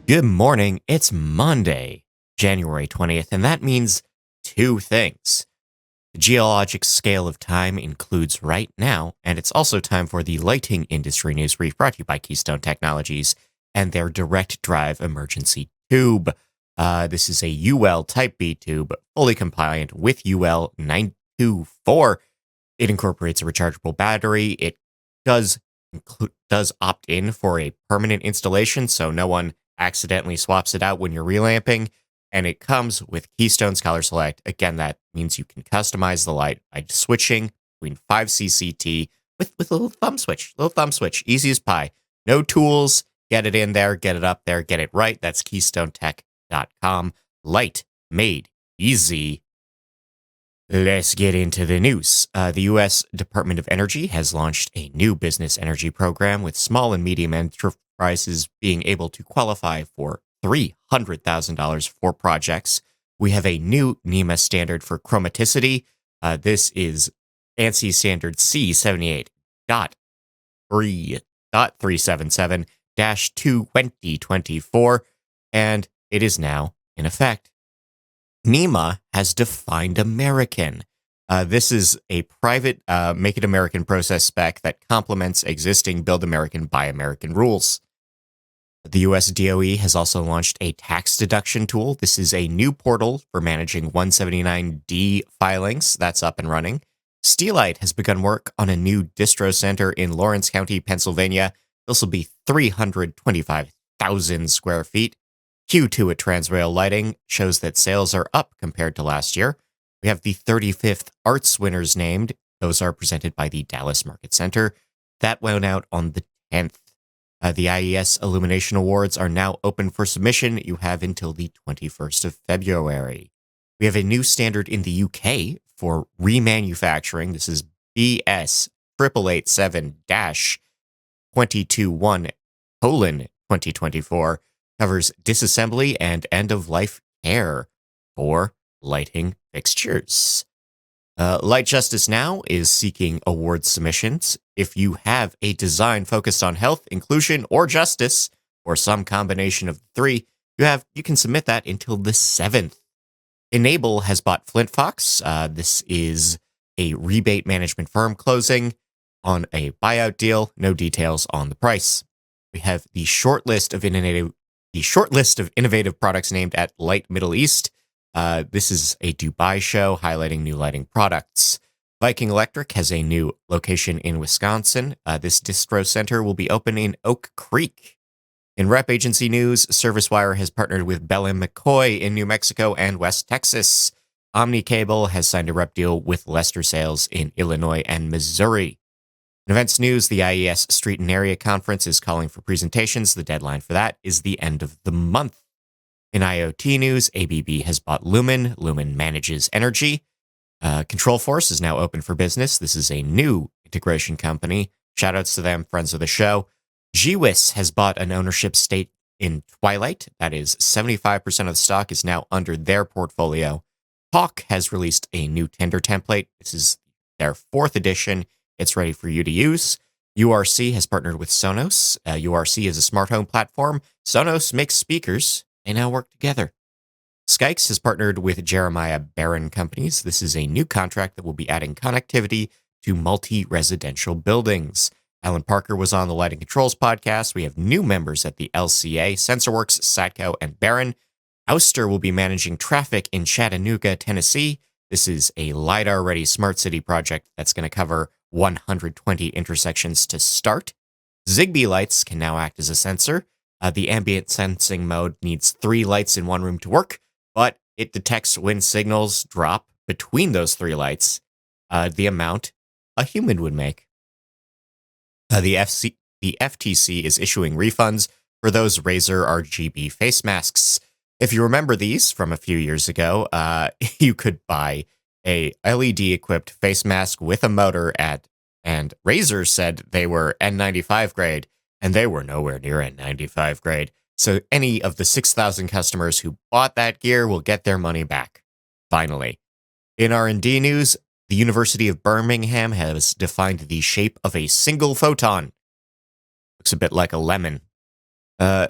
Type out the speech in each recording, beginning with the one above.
Good morning. It's Monday, January 20th, and that means two things. The geologic scale of time includes right now, and it's also time for the lighting industry news brief brought to you by Keystone Technologies and their direct drive emergency tube. This is a UL Type B tube, fully compliant with UL 924. It incorporates a rechargeable battery. It does opt in for a permanent installation, so no one accidentally swaps it out when you're relamping, and it comes with Keystone's Color Select. Again, that means you can customize the light by switching between 5 CCT with a little thumb switch, easy as pie. No tools, get it in there, get it up there, get it right. That's KeystoneTech.com. Light made easy. Let's get into the news. The U.S. Department of Energy has launched a new business energy program with small and medium enterprises being able to qualify for $300,000 for projects. We have a new NEMA standard for chromaticity. This is ANSI standard C78.3.377-2024, and it is now in effect. NEMA has defined American. This is a private Make It American process spec that complements existing Build American, Buy American rules. The U.S. DOE has also launched a tax deduction tool. This is a new portal for managing 179D filings. That's up and running. Steelite has begun work on a new distro center in Lawrence County, Pennsylvania. This will be 325,000 square feet. Q2 at Transrail Lighting shows that sales are up compared to last year. We have the 35th Arts winners named. Those are presented by the Dallas Market Center. That went out on the 10th. The IES Illumination Awards are now open for submission. You have until the 21st of February. We have a new standard in the UK for remanufacturing. This is BS 8887-221:2024. Covers disassembly and end-of-life care for lighting fixtures. Light Justice Now is seeking award submissions. If you have a design focused on health, inclusion, or justice, or some combination of the three, you can submit that until the 7th. Enable has bought Flint Fox. This is a rebate management firm closing on a buyout deal. No details on the price. We have the short list of innovative products named at Light Middle East. This is a Dubai show highlighting new lighting products. Viking Electric has a new location in Wisconsin. This distro center will be open in Oak Creek. In rep agency news, ServiceWire has partnered with Bell & McCoy in New Mexico and West Texas. Omni Cable has signed a rep deal with Lester Sales in Illinois and Missouri. In events news, the IES Street and Area Conference is calling for presentations. The deadline for that is the end of the month. In IoT news, ABB has bought Lumen. Lumen manages energy. Control Force is now open for business. This is a new integration company. Shoutouts to them, friends of the show. GWIS has bought an ownership stake in Twilight. That is 75% of the stock is now under their portfolio. Hawk has released a new tender template. This is their 4th edition. It's ready for you to use. URC has partnered with Sonos. URC is a smart home platform. Sonos makes speakers. They now work together. Skykes has partnered with Jeremiah Barron Companies. This is a new contract that will be adding connectivity to multi-residential buildings. Alan Parker was on the Lighting Controls podcast. We have new members at the LCA, SensorWorks, Satco, and Barron. Ouster will be managing traffic in Chattanooga, Tennessee. This is a LiDAR-ready smart city project that's going to cover 120 intersections to start. Zigbee lights can now act as a sensor. The ambient sensing mode needs 3 lights in one room to work, but it detects when signals drop between those 3 lights, the amount a human would make. The FTC is issuing refunds for those Razer RGB face masks. If you remember these from a few years ago, you could buy a LED-equipped face mask with a motor and Razer said they were N95 grade, and they were nowhere near N95 grade. So any of the 6,000 customers who bought that gear will get their money back. Finally, in R&D news, the University of Birmingham has defined the shape of a single photon. Looks a bit like a lemon.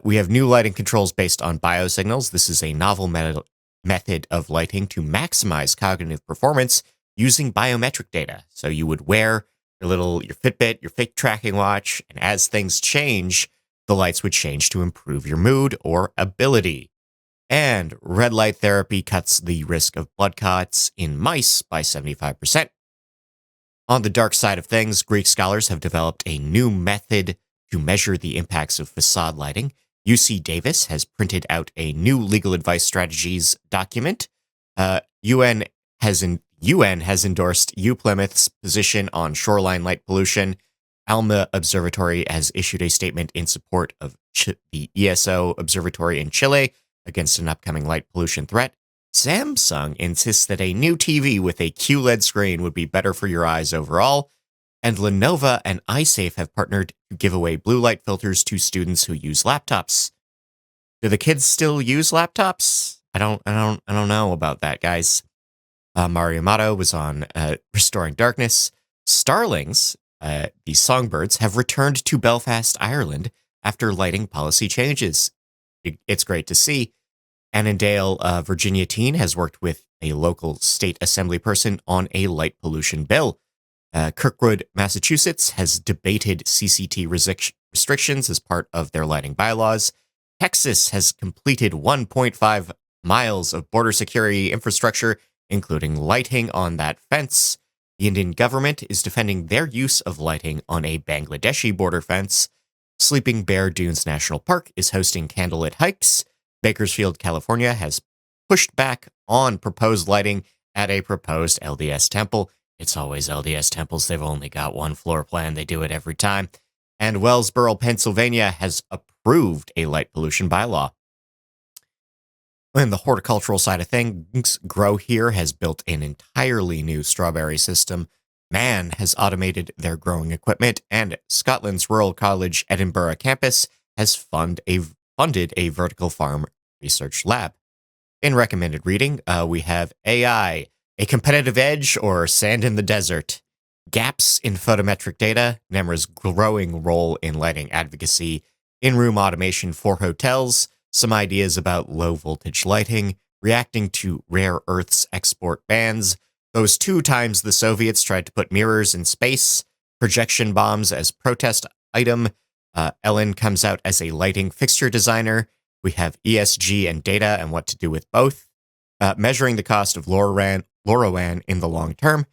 We have new lighting controls based on biosignals. This is a novel method of lighting to maximize cognitive performance using biometric data. So you would wear your Fitbit, your fake tracking watch, and as things change, the lights would change to improve your mood or ability. And red light therapy cuts the risk of blood clots in mice by 75%. On the dark side of things, Greek scholars have developed a new method to measure the impacts of facade lighting. UC Davis has printed out a new legal advice strategies document. UN has endorsed Plymouth's position on shoreline light pollution. ALMA Observatory has issued a statement in support of the ESO Observatory in Chile against an upcoming light pollution threat. Samsung insists that a new TV with a QLED screen would be better for your eyes overall. And Lenovo and iSafe have partnered to give away blue light filters to students who use laptops. Do the kids still use laptops? I don't know about that, guys. Mario Amato was on Restoring Darkness. Starlings, the songbirds, have returned to Belfast, Ireland after lighting policy changes. It's great to see. Annandale, Virginia teen has worked with a local state assembly person on a light pollution bill. Kirkwood, Massachusetts has debated CCT restrictions as part of their lighting bylaws. Texas has completed 1.5 miles of border security infrastructure, including lighting on that fence. The Indian government is defending their use of lighting on a Bangladeshi border fence. Sleeping Bear Dunes National Park is hosting candlelit hikes. Bakersfield, California has pushed back on proposed lighting at a proposed LDS temple. It's always LDS temples. They've only got one floor plan. They do it every time. And Wellsboro, Pennsylvania has approved a light pollution bylaw. On the horticultural side of things, Grow Here has built an entirely new strawberry system. Man has automated their growing equipment, and Scotland's Rural College Edinburgh campus has funded a vertical farm research lab. In recommended reading, we have AI, A Competitive Edge or Sand in the Desert, Gaps in Photometric Data, NEMRA's growing role in lighting advocacy, in-room automation for hotels, some ideas about low-voltage lighting, reacting to rare earths export bans, those 2 times the Soviets tried to put mirrors in space, projection bombs as protest item, Ellen comes out as a lighting fixture designer. We have ESG and data and what to do with both. Measuring the cost of LoRaWAN in the long term.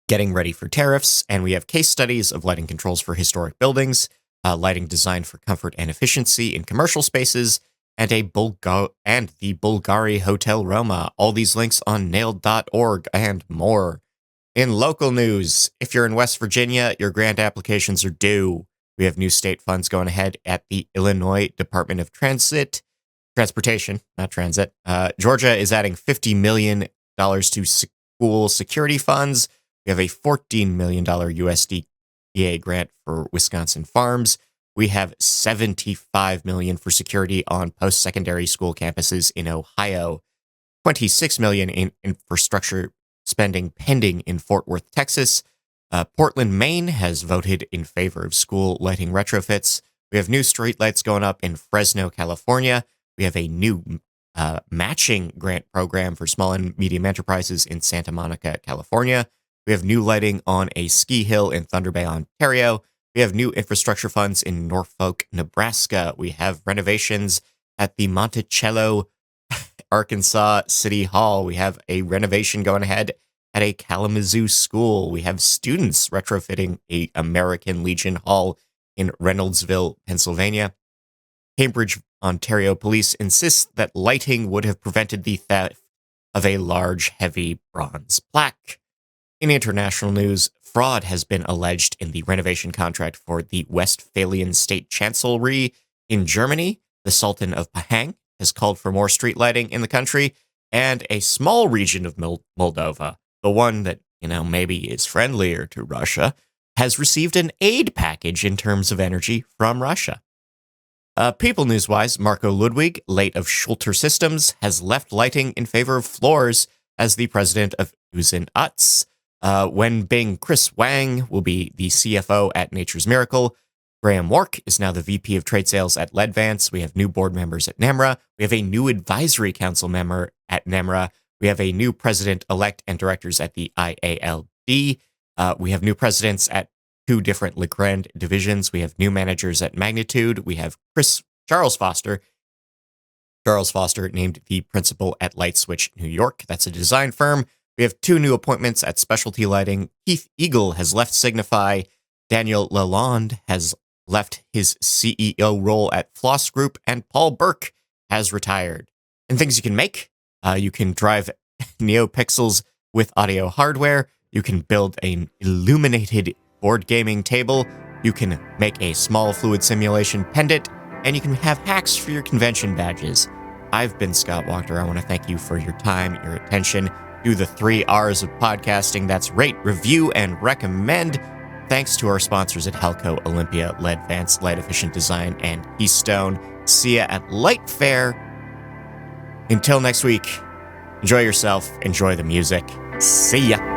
Getting ready for tariffs. And we have case studies of lighting controls for historic buildings, lighting designed for comfort and efficiency in commercial spaces, and the Bulgari Hotel Roma. All these links on nailed.org and more. In local news, if you're in West Virginia, your grant applications are due. We have new state funds going ahead at the Illinois Department of Transportation, not transit. Georgia is adding $50 million to school security funds. We have a $14 million USDA grant for Wisconsin farms. We have $75 million for security on post-secondary school campuses in Ohio. $26 million in infrastructure spending pending in Fort Worth, Texas. Portland, Maine has voted in favor of school lighting retrofits. We have new streetlights going up in Fresno, California. We have a new matching grant program for small and medium enterprises in Santa Monica, California. We have new lighting on a ski hill in Thunder Bay, Ontario. We have new infrastructure funds in Norfolk, Nebraska. We have renovations at the Monticello, Arkansas City Hall. We have a renovation going ahead at a Kalamazoo school. We have students retrofitting a American Legion Hall in Reynoldsville, Pennsylvania. Cambridge, Ontario police insist that lighting would have prevented the theft of a large, heavy bronze plaque. In international news, fraud has been alleged in the renovation contract for the Westphalian State Chancellery in Germany. The Sultan of Pahang has called for more street lighting in the country, and a small region of Moldova, the one that, maybe is friendlier to Russia, has received an aid package in terms of energy from Russia. People news-wise, Marco Ludwig, late of Schulter Systems, has left lighting in favor of floors as the president of Usin Utz. Wen Bing Chris Wang will be the CFO at Nature's Miracle. Graham Wark is now the VP of Trade Sales at Ledvance. We have new board members at Nemra. We have a new advisory council member at Nemra. We have a new president-elect and directors at the IALD. We have new presidents at 2 different Legrand divisions. We have new managers at Magnitude. We have Charles Foster named the principal at Lightswitch New York. That's a design firm. We have 2 new appointments at Specialty Lighting. Keith Eagle has left Signify. Daniel Lalonde has left his CEO role at Floss Group, and Paul Burke has retired. And things you can make: you can drive NeoPixels with audio hardware. You can build an illuminated board gaming table. You can make a small fluid simulation pendant, and you can have hacks for your convention badges. I've been Scott Wachter. I want to thank you for your time, your attention. Do the 3 R's of podcasting. That's rate, review, and recommend. Thanks to our sponsors at Helco, Olympia, Ledvance, Light Efficient Design, and Keystone. See ya at Light Fair. Until next week, enjoy yourself, enjoy the music. See ya.